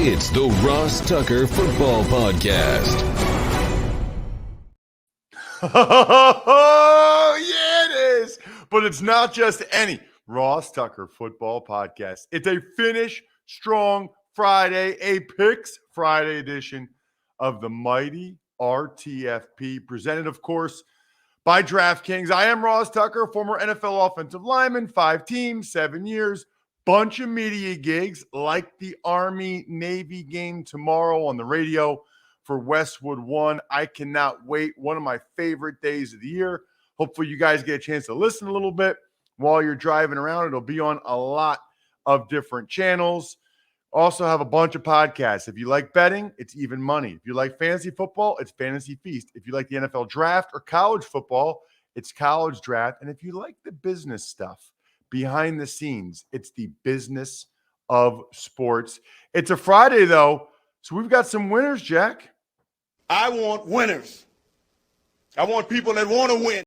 It's the Ross Tucker Football Podcast. Oh, yeah, it is. But it's not just any Ross Tucker Football Podcast. It's a Finish Strong Friday, a Picks Friday edition of the mighty RTFP, presented, of course, by DraftKings. I am Ross Tucker, former NFL offensive lineman, 5 teams, 7 years, bunch of media gigs like the Army-Navy game tomorrow on the radio for Westwood One. I cannot wait. One of my favorite days of the year. Hopefully you guys get a chance to listen a little bit while you're driving around. It'll be on a lot of different channels. Also have a bunch of podcasts. If you like betting, it's Even Money. If you like fantasy football, it's Fantasy Feast. If you like the NFL draft or college football, it's College Draft. And if you like the business stuff behind the scenes, it's the Business of Sports. It's a Friday, though, so we've got some winners, Jack. I want winners. I want people that want to win.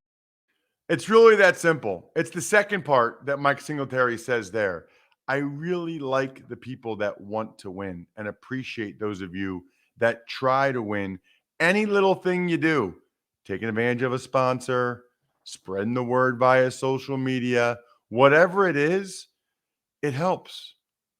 It's really that simple. It's the second part that Mike Singletary says there. I really like the people that want to win and appreciate those of you that try to win. Any little thing you do, taking advantage of a sponsor, spreading the word via social media, whatever it is, it helps.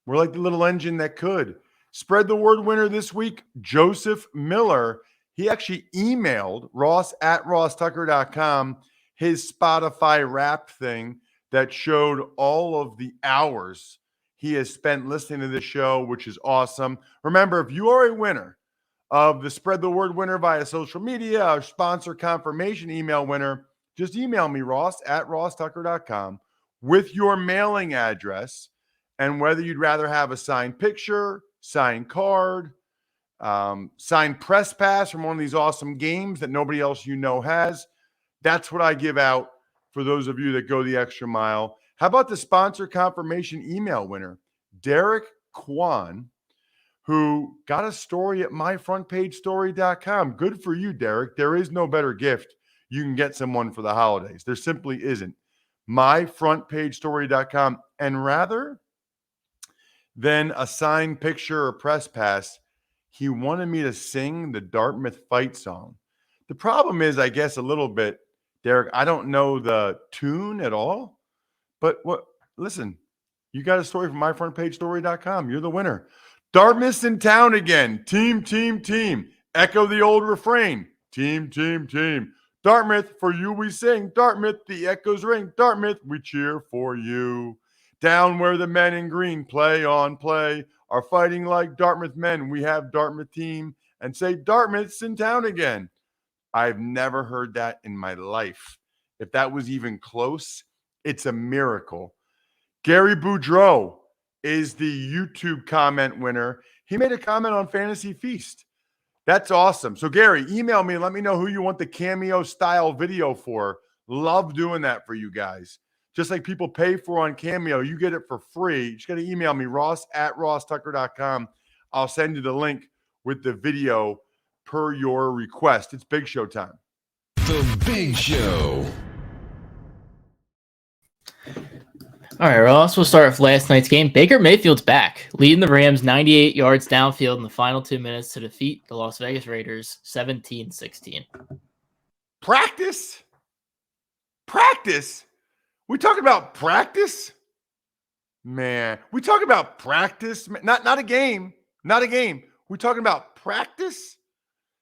We're like the little engine that could. Spread the word winner this week, Joseph Miller. He actually emailed Ross at rosstucker.com his Spotify rap thing that showed all of the hours he has spent listening to this show, which is awesome. Remember, if you are a winner of the Spread the Word winner via social media or sponsor confirmation email winner, just email me, Ross at rosstucker.com, with your mailing address and whether you'd rather have a signed picture, signed card, signed press pass from one of these awesome games that nobody else you know has. That's what I give out for those of you that go the extra mile. How about the sponsor confirmation email winner, Derek Kwan, who got a story at myfrontpagestory.com. Good for you, Derek. There is no better gift you can get someone for the holidays. There simply isn't. Myfrontpagestory.com. And rather than a signed picture or press pass, he wanted me to sing the Dartmouth fight song. The problem is, I guess, a little bit, Derek, I don't know the tune at all. But listen, you got a story from myfrontpagestory.com. You're the winner. Dartmouth's in town again. Team, team, team. Echo the old refrain. Team, team, team. Dartmouth, for you we sing. Dartmouth, the echoes ring. Dartmouth, we cheer for you. Down where the men in green play on play are fighting like Dartmouth men. We have Dartmouth team and say Dartmouth's in town again. I've never heard that in my life. If that was even close, it's a miracle. Gary Boudreau is the YouTube comment winner. He made a comment on Fantasy Feast. That's awesome. So, Gary, email me and let me know who you want the Cameo-style video for. Love doing that for you guys. Just like people pay for on Cameo, you get it for free. You just got to email me, Ross at rosstucker.com. I'll send you the link with the video per your request. It's Big Show time. The Big Show. All right, Ross, we'll start with last night's game. Baker Mayfield's back, leading the Rams 98 yards downfield in the final 2 minutes to defeat the Las Vegas Raiders 17-16. Practice? Practice? We talking about practice? Man, we talking about practice? Not a game. Not a game. We talking about practice?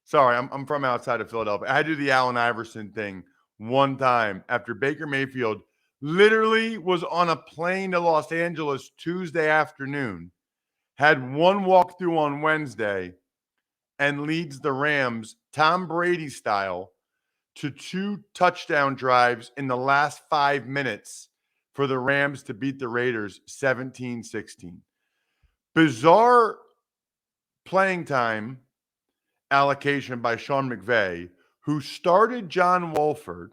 Sorry, I'm from outside of Philadelphia. I had to do the Allen Iverson thing one time after Baker Mayfield literally was on a plane to Los Angeles Tuesday afternoon, had one walkthrough on Wednesday, and leads the Rams, Tom Brady style, to 2 touchdown drives in the last 5 minutes for the Rams to beat the Raiders 17-16. Bizarre playing time allocation by Sean McVay, who started John Wolford.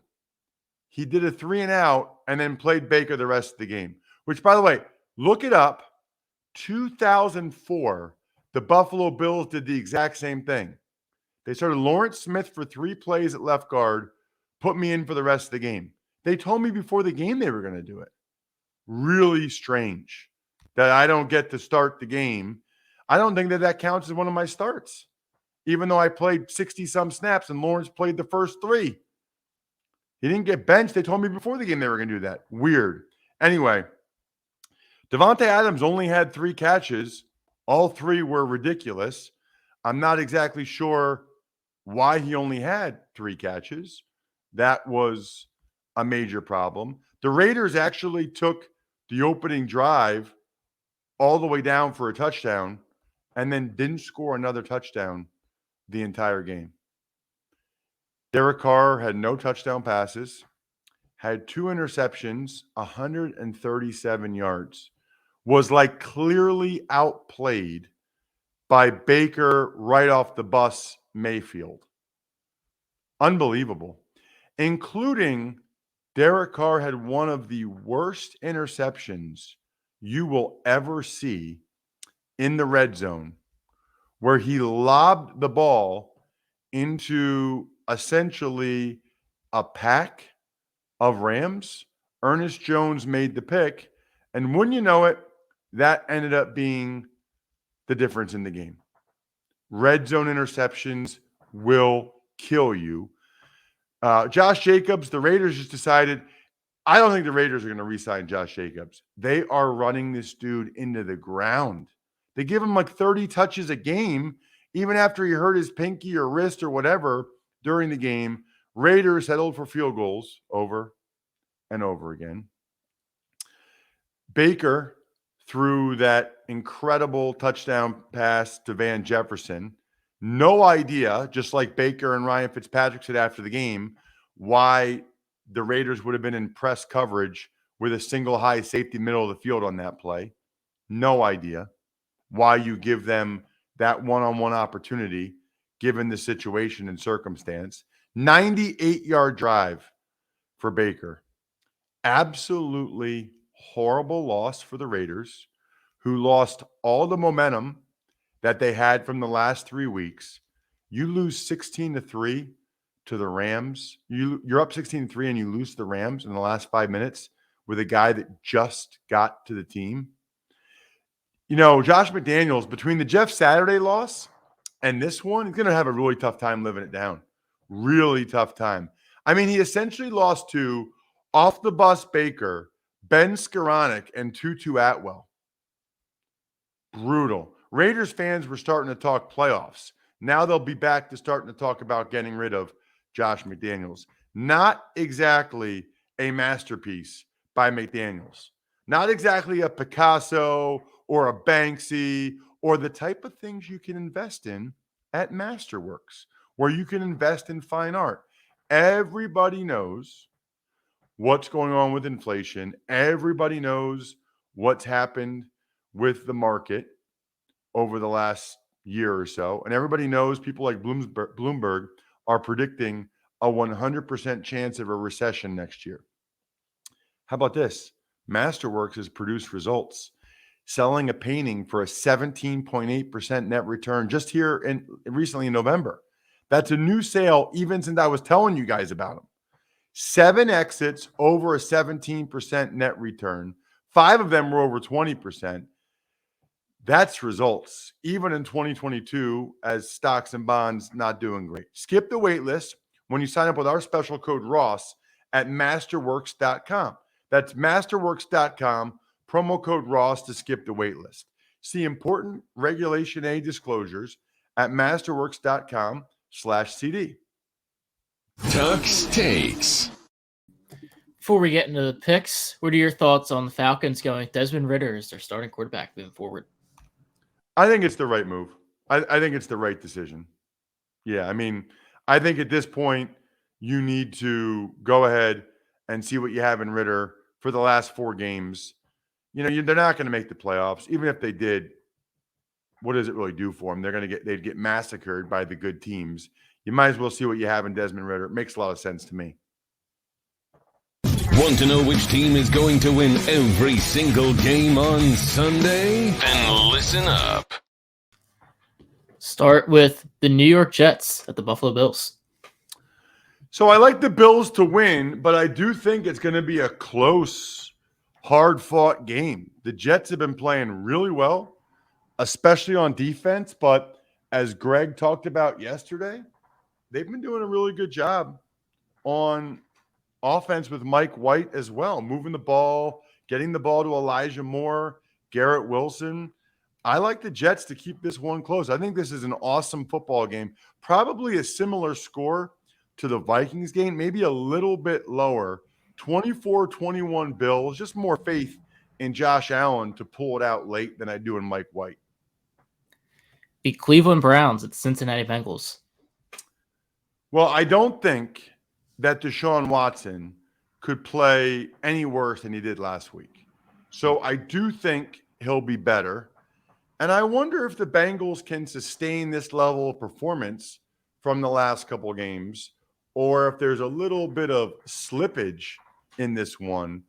He did a 3 and out and then played Baker the rest of the game, which, by the way, look it up. 2004, the Buffalo Bills did the exact same thing. They started Lawrence Smith for 3 plays at left guard, put me in for the rest of the game. They told me before the game they were going to do it. Really strange that I don't get to start the game. I don't think that counts as one of my starts, even though I played 60-some snaps and Lawrence played the first 3. He didn't get benched. They told me before the game they were going to do that. Weird. Anyway, Devontae Adams only had 3 catches. All 3 were ridiculous. I'm not exactly sure why he only had 3 catches. That was a major problem. The Raiders actually took the opening drive all the way down for a touchdown and then didn't score another touchdown the entire game. Derek Carr had no touchdown passes, had 2 interceptions, 137 yards, was like clearly outplayed by Baker right off the bus Mayfield. Unbelievable. Including Derek Carr had one of the worst interceptions you will ever see in the red zone, where he lobbed the ball into essentially a pack of Rams. Ernest Jones made the pick, and wouldn't you know it, that ended up being the difference in the game. Red zone interceptions will kill you. Josh Jacobs, the Raiders just decided, I don't think the Raiders are going to re-sign Josh Jacobs. They are running this dude into the ground. They give him like 30 touches a game, even after he hurt his pinky or wrist or whatever during the game. Raiders settled for field goals over and over again. Baker threw that incredible touchdown pass to Van Jefferson. No idea, just like Baker and Ryan Fitzpatrick said after the game, why the Raiders would have been in press coverage with a single high safety middle of the field on that play. No idea why you give them that one-on-one opportunity given the situation and circumstance. 98-yard drive for Baker. Absolutely horrible loss for the Raiders, who lost all the momentum that they had from the last 3 weeks. You lose 16-3 to the Rams. You're up 16-3 and you lose to the Rams in the last 5 minutes with a guy that just got to the team. You know, Josh McDaniels, between the Jeff Saturday loss and this one, he's going to have a really tough time living it down. Really tough time. I mean, he essentially lost to off the bus Baker, Ben Skoranek, and Tutu Atwell. Brutal. Raiders fans were starting to talk playoffs. Now they'll be back to starting to talk about getting rid of Josh McDaniels. Not exactly a masterpiece by McDaniels. Not exactly a Picasso or a Banksy or the type of things you can invest in at Masterworks, where you can invest in fine art. Everybody knows what's going on with inflation. Everybody knows what's happened with the market over the last year or so. And everybody knows people like Bloomberg are predicting a 100% chance of a recession next year. How about this? Masterworks has produced results, selling a painting for a 17.8% net return just here recently in November. That's a new sale even since I was telling you guys about them. 7 exits over a 17% net return. 5 of them were over 20%. That's results, even in 2022, as stocks and bonds not doing great. Skip the wait list when you sign up with our special code Ross at masterworks.com. That's masterworks.com, promo code Ross to skip the wait list. See important Regulation A disclosures at masterworks.com/CD. Tuck's Takes. Before we get into the picks, what are your thoughts on the Falcons going Desmond Ridder as their starting quarterback moving forward? I think it's the right move. I think it's the right decision. Yeah, I mean, I think at this point, you need to go ahead and see what you have in Ridder for the last 4 games. You know, they're not going to make the playoffs. Even if they did, what does it really do for them? They'd get massacred by the good teams. You might as well see what you have in Desmond Ridder. It makes a lot of sense to me. Want to know which team is going to win every single game on Sunday? Then listen up. Start with the New York Jets at the Buffalo Bills. So I like the Bills to win, but I do think it's going to be a close, hard-fought game. The Jets have been playing really well. especially on defense. But as Greg talked about yesterday, they've been doing a really good job on offense with Mike White as well, moving the ball, getting the ball to Elijah Moore, Garrett Wilson. I like the Jets to keep this one close. I think this is an awesome football game. Probably a similar score to the Vikings game, maybe a little bit lower. 24-21 Bills, just more faith in Josh Allen to pull it out late than I do in Mike White. The Cleveland Browns at the Cincinnati Bengals. Well, I don't think that Deshaun Watson could play any worse than he did last week. So I do think he'll be better. And I wonder if the Bengals can sustain this level of performance from the last couple of games, or if there's a little bit of slippage in this one.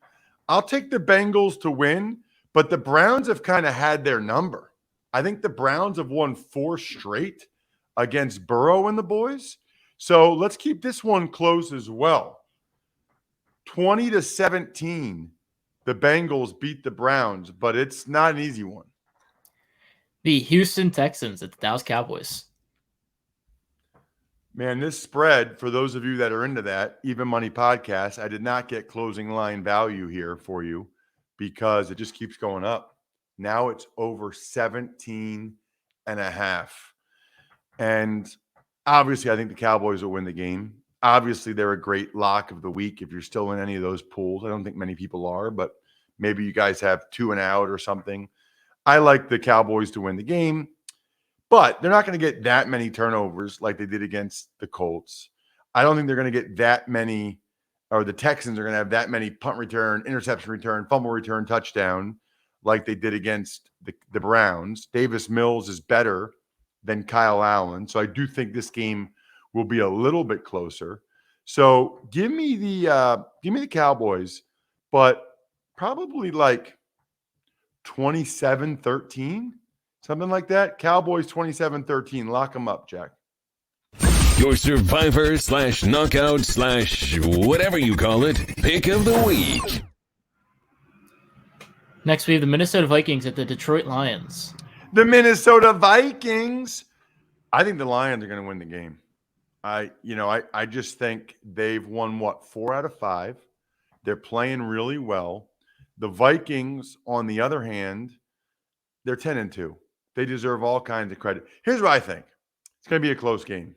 I'll take the Bengals to win, but the Browns have kind of had their number. I think the Browns have won 4 straight against Burrow and the boys. So let's keep this one close as well. 20-17, the Bengals beat the Browns, but it's not an easy one. The Houston Texans at the Dallas Cowboys. Man, this spread, for those of you that are into that, Even Money Podcast, I did not get closing line value here for you because it just keeps going up. Now it's over 17 and a half. And obviously, I think the Cowboys will win the game. Obviously, they're a great lock of the week if you're still in any of those pools. I don't think many people are, but maybe you guys have 2 and out or something. I like the Cowboys to win the game, but they're not going to get that many turnovers like they did against the Colts. I don't think they're going to get that many, or the Texans are going to have that many punt return, interception return, fumble return, touchdown like they did against the Browns. Davis Mills is better than Kyle Allen. So I do think this game will be a little bit closer. So give me the Cowboys, but probably like 27-13, something like that. Cowboys 27-13. Lock them up, Jack. Your survivor / knockout / whatever you call it, pick of the week. Next, we have the Minnesota Vikings at the Detroit Lions. The Minnesota Vikings. I think the Lions are going to win the game. I just think they've won, 4 out of 5. They're playing really well. The Vikings, on the other hand, they're 10-2. They deserve all kinds of credit. Here's what I think. It's going to be a close game.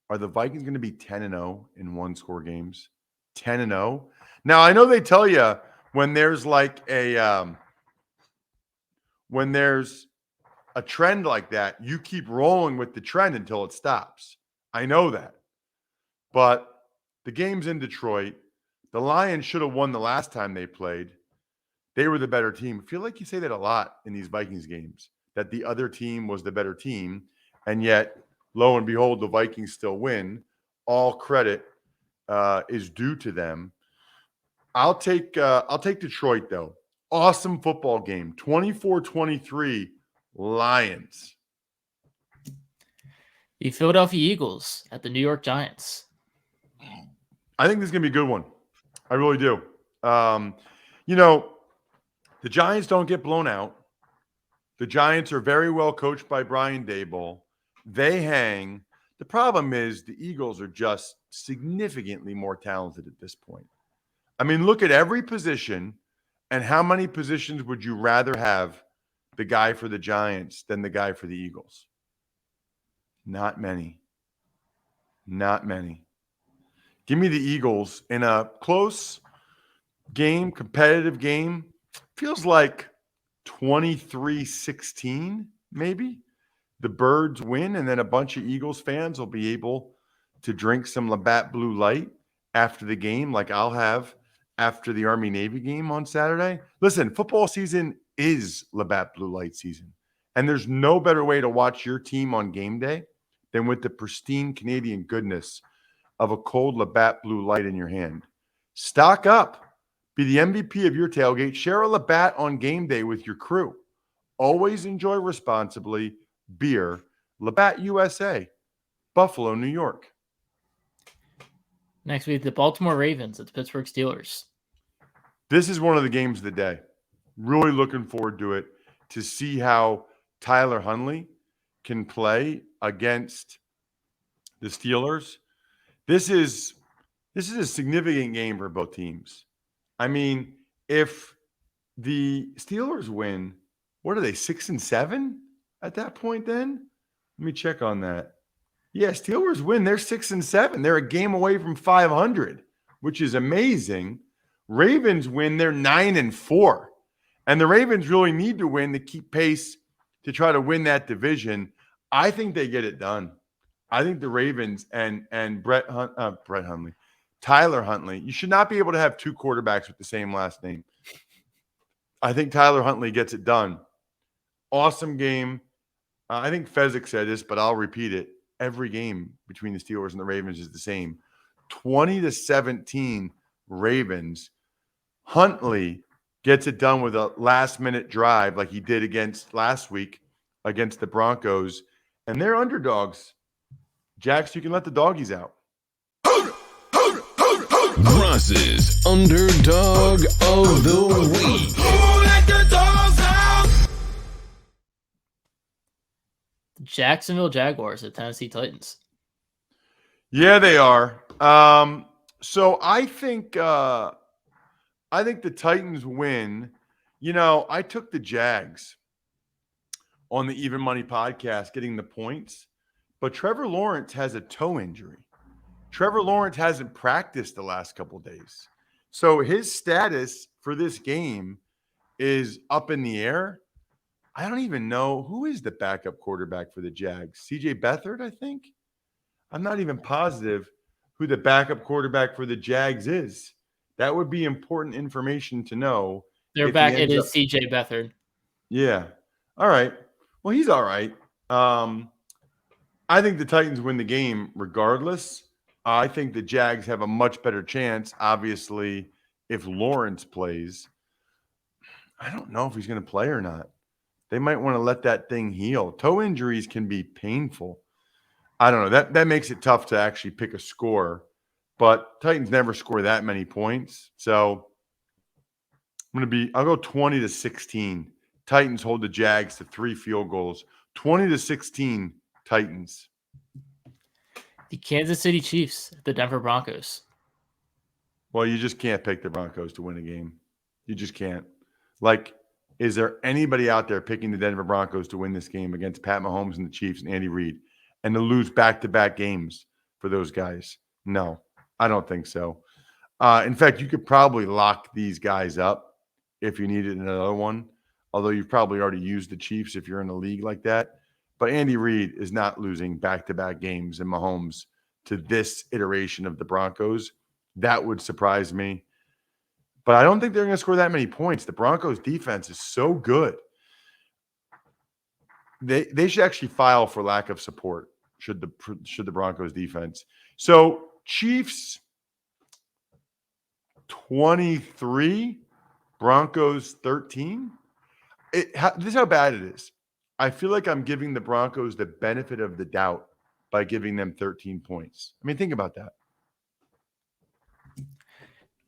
Are the Vikings going to be 10-0 in one-score games? 10-0? Now, I know they tell you when there's like when there's a trend like that, you keep rolling with the trend until it stops. I know that. But the game's in Detroit. The Lions should have won the last time they played. They were the better team. I feel like you say that a lot in these Vikings games, that the other team was the better team, and yet, lo and behold, the Vikings still win. All credit is due to them. I'll take Detroit, though. Awesome football game. 24-23 Lions. The Philadelphia Eagles at the New York Giants. I think this is going to be a good one. I really do. The Giants don't get blown out. The Giants are very well coached by Brian Daboll. They hang. The problem is the Eagles are just significantly more talented at this point. I mean, look at every position, and how many positions would you rather have the guy for the Giants than the guy for the Eagles? Not many. Not many. Give me the Eagles in a close game, competitive game. Feels like 23-16, maybe. The Birds win, and then a bunch of Eagles fans will be able to drink some Labatt Blue Light after the game, like I'll have after the Army-Navy game on Saturday. Listen, football season is Labatt Blue Light season, and there's no better way to watch your team on game day than with the pristine Canadian goodness of a cold Labatt Blue Light in your hand. Stock up. Be the MVP of your tailgate. Share a Labatt on game day with your crew. Always enjoy responsibly. Beer. Labatt USA. Buffalo, New York. Next, we have the Baltimore Ravens at the Pittsburgh Steelers. This is one of the games of the day. Really looking forward to it, to see how Tyler Huntley can play against the Steelers, this is a significant game for both teams. I mean, if the Steelers win, what are they, 6-7 at that point then? Let me check on that. Yeah, Steelers win. They're 6-7. They're a game away from 500, which is amazing. Ravens win. They're 9-4. And the Ravens really need to win to keep pace to try to win that division. I think they get it done. I think the Ravens and Tyler Huntley, you should not be able to have two quarterbacks with the same last name. I think Tyler Huntley gets it done. Awesome game. I think Fezzik said this, but I'll repeat it. Every game between the Steelers and the Ravens is the same. 20-17 Ravens. Huntley gets it done with a last-minute drive like he did against last week against the Broncos. And they're underdogs. Jax, you can let the doggies out. Ross's Underdog of the Week. The Jacksonville Jaguars at Tennessee Titans. Yeah, they are. So I think the Titans win. You know, I took the Jags on the Even Money podcast getting the points, but Trevor Lawrence has a toe injury. Trevor Lawrence hasn't practiced the last couple of days. So his status for this game is up in the air. I don't even know who is the backup quarterback for the Jags. CJ Beathard, I think. I'm not even positive who the backup quarterback for the Jags is. That would be important information to know. They're back. It is CJ Beathard. Yeah. All right. Well, he's all right. I think the Titans win the game regardless. I think the Jags have a much better chance, obviously, if Lawrence plays. I don't know if he's going to play or not. They might want to let that thing heal. Toe injuries can be painful. I don't know. That makes it tough to actually pick a score. But Titans never score that many points. So I'll go 20-16. Titans hold the Jags to 3 field goals. 20-16 Titans. The Kansas City Chiefs, the Denver Broncos. Well, you just can't pick the Broncos to win a game. You just can't. Like, is there anybody out there picking the Denver Broncos to win this game against Pat Mahomes and the Chiefs and Andy Reid and to lose back-to-back games for those guys? No, I don't think so. In fact, you could probably lock these guys up if you needed another one, although you've probably already used the Chiefs if you're in a league like that. But Andy Reid is not losing back-to-back games and Mahomes to this iteration of the Broncos. That would surprise me. But I don't think they're going to score that many points. The Broncos' defense is so good. They should actually file for lack of support should the Broncos defense. So Chiefs 23, Broncos 13. This is how bad it is. I feel like I'm giving the Broncos the benefit of the doubt by giving them 13 points. I mean, think about that.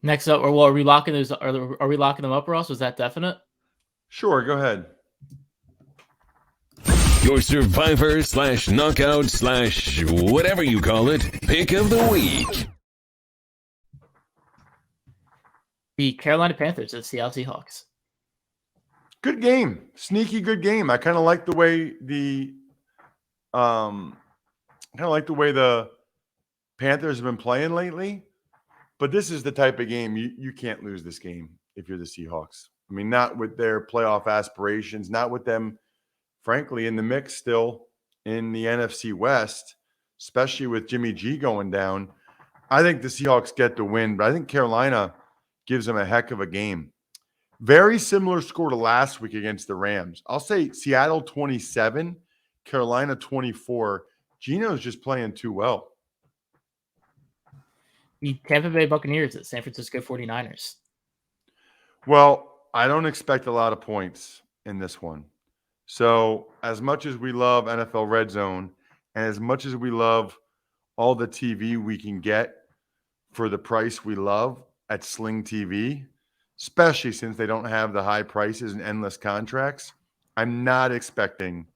Next up, are we locking those? Are we locking them up, Ross? Was that definite? Sure, go ahead. Your survivor / knockout / whatever you call it, pick of the week. The Carolina Panthers at Seattle Seahawks. Good game. Sneaky good game. I kind of like the way the Panthers have been playing lately. But this is the type of game you can't lose this game if you're the Seahawks. I mean, not with their playoff aspirations, not with them, frankly, in the mix still in the NFC West, especially with Jimmy G going down. I think the Seahawks get the win, but I think Carolina gives them a heck of a game. Very similar score to last week against the Rams. I'll say Seattle 27, Carolina 24. Gino's just playing too well. The Tampa Bay Buccaneers at San Francisco 49ers. Well, I don't expect a lot of points in this one. So as much as we love NFL Red Zone and as much as we love all the TV we can get for the price we love at Sling TV, especially since they don't have the high prices and endless contracts, I'm not expecting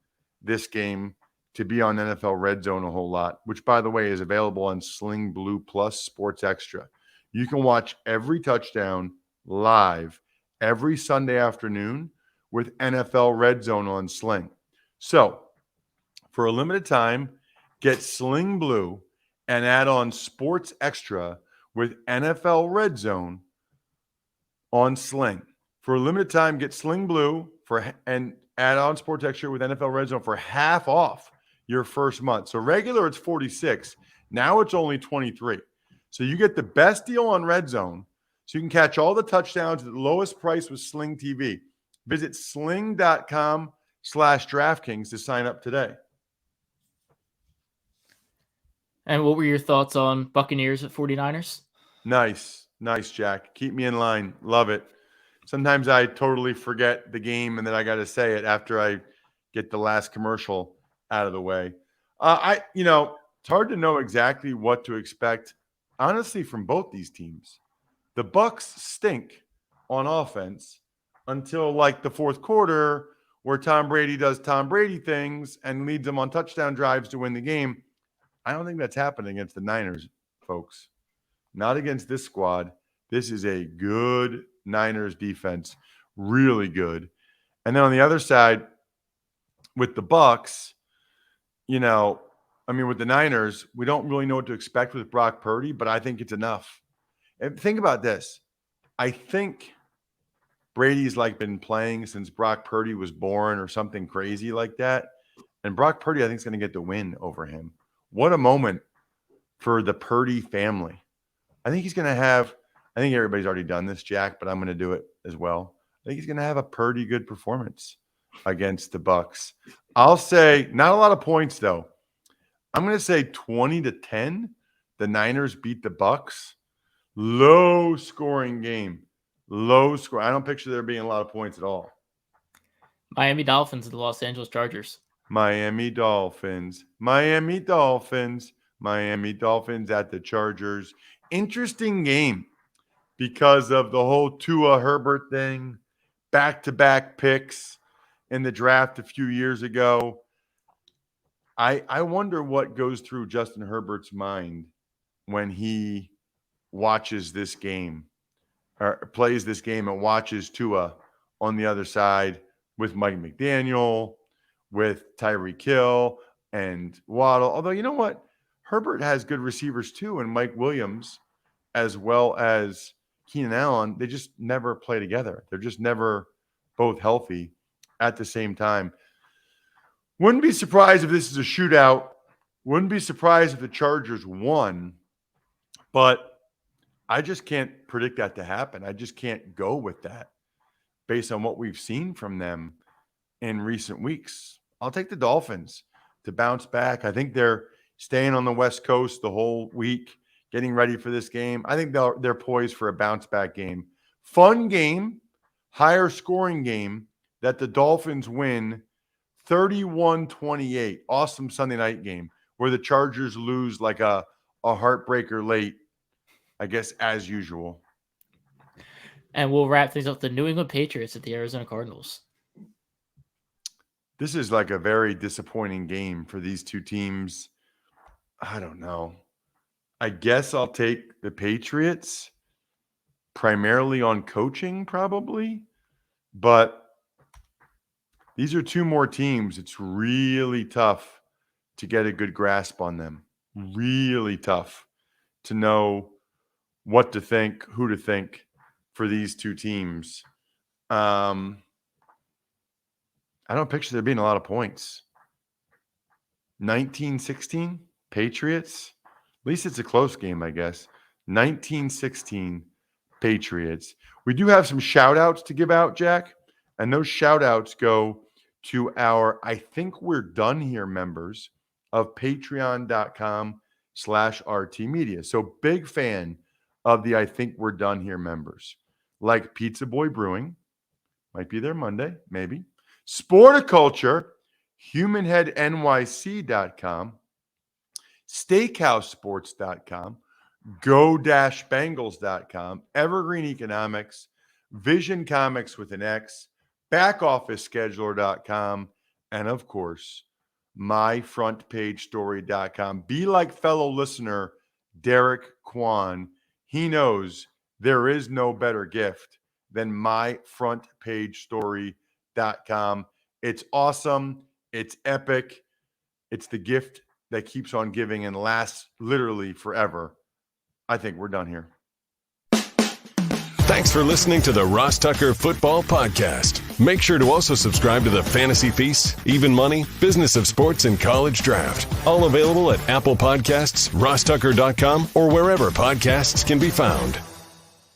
this game to be on NFL Red Zone a whole lot, which, by the way, is available on Sling Blue Plus Sports Extra. You can watch every touchdown live every Sunday afternoon with NFL Red Zone on Sling. So, for a limited time, get Sling Blue and add on Sports Extra with NFL Red Zone on Sling. For a limited time, get Sling Blue and add on Sports Extra with NFL Red Zone for half off your first month. So regular, it's $46. Now it's only $23. So you get the best deal on Red Zone. So you can catch all the touchdowns at the lowest price with Sling TV. Visit sling.com/DraftKings to sign up today. And what were your thoughts on Buccaneers at 49ers? Nice, Jack. Keep me in line. Love it. Sometimes I totally forget the game and then I got to say it after I get the last commercial out of the way. It's hard to know exactly what to expect, honestly, from both these teams. The Bucs stink on offense until like the fourth quarter, where Tom Brady does Tom Brady things and leads them on touchdown drives to win the game. I don't think that's happening against the Niners, folks. Not against this squad. This is a good Niners defense, really good. And then on the other side, with the Bucs, with the Niners, we don't really know what to expect with Brock Purdy, but I think it's enough. And think about this. I think Brady's been playing since Brock Purdy was born or something crazy like that. And Brock Purdy, I think, is going to get the win over him. What a moment for the Purdy family. I think everybody's already done this, Jack, but I'm going to do it as well. I think he's going to have a pretty good performance against the Bucs. I'll say not a lot of points, though. I'm going to say 20-10. The Niners beat the Bucs. Low scoring game. Low score. I don't picture there being a lot of points at all. Miami Dolphins and the Los Angeles Chargers. Miami Dolphins at the Chargers. Interesting game because of the whole Tua Herbert thing, back-to-back picks in the draft a few years ago. I wonder what goes through Justin Herbert's mind when he watches this game or plays this game and watches Tua on the other side with Mike McDaniel, with Tyreek Hill and Waddle. Although, you know what? Herbert has good receivers too, and Mike Williams as well as Keenan Allen. They just never play together. They're just never both healthy at the same time. Wouldn't be surprised if this is a shootout. Wouldn't be surprised if the Chargers won, but I just can't predict that to happen. I just can't go with that based on what we've seen from them in recent weeks. I'll take the Dolphins to bounce back. I think they're staying on the West Coast the whole week, getting ready for this game. I think they're poised for a bounce back game. Fun game, higher scoring game that the Dolphins win 31-28. Awesome Sunday night game where the Chargers lose like a heartbreaker late, I guess, as usual. And we'll wrap things up with the New England Patriots at the Arizona Cardinals. This is like a very disappointing game for these two teams. I don't know. I guess I'll take the Patriots primarily on coaching, probably. But these are two more teams. It's really tough to get a good grasp on them. Really tough to know what to think, who to think for these two teams. I don't picture there being a lot of points. 19-16, Patriots. At least it's a close game, I guess. 19-16, Patriots. We do have some shout-outs to give out, Jack. And those shout-outs go to our I Think We're Done Here members of patreon.com/RT Media. So big fan of the I Think We're Done Here members. Like Pizza Boy Brewing. Might be there Monday, maybe. Sporticulture, HumanHeadNYC.com, SteakhouseSports.com, Go-Bengals.com, Evergreen Economics, Vision Comics with an X, backofficescheduler.com, and of course, myfrontpagestory.com. Be like fellow listener Derek Kwan. He knows there is no better gift than myfrontpagestory.com. It's awesome. It's epic. It's the gift that keeps on giving and lasts literally forever. I think we're done here. Thanks for listening to the Ross Tucker Football Podcast. Make sure to also subscribe to the Fantasy Feast, Even Money, Business of Sports, and College Draft. All available at Apple Podcasts, rosstucker.com, or wherever podcasts can be found.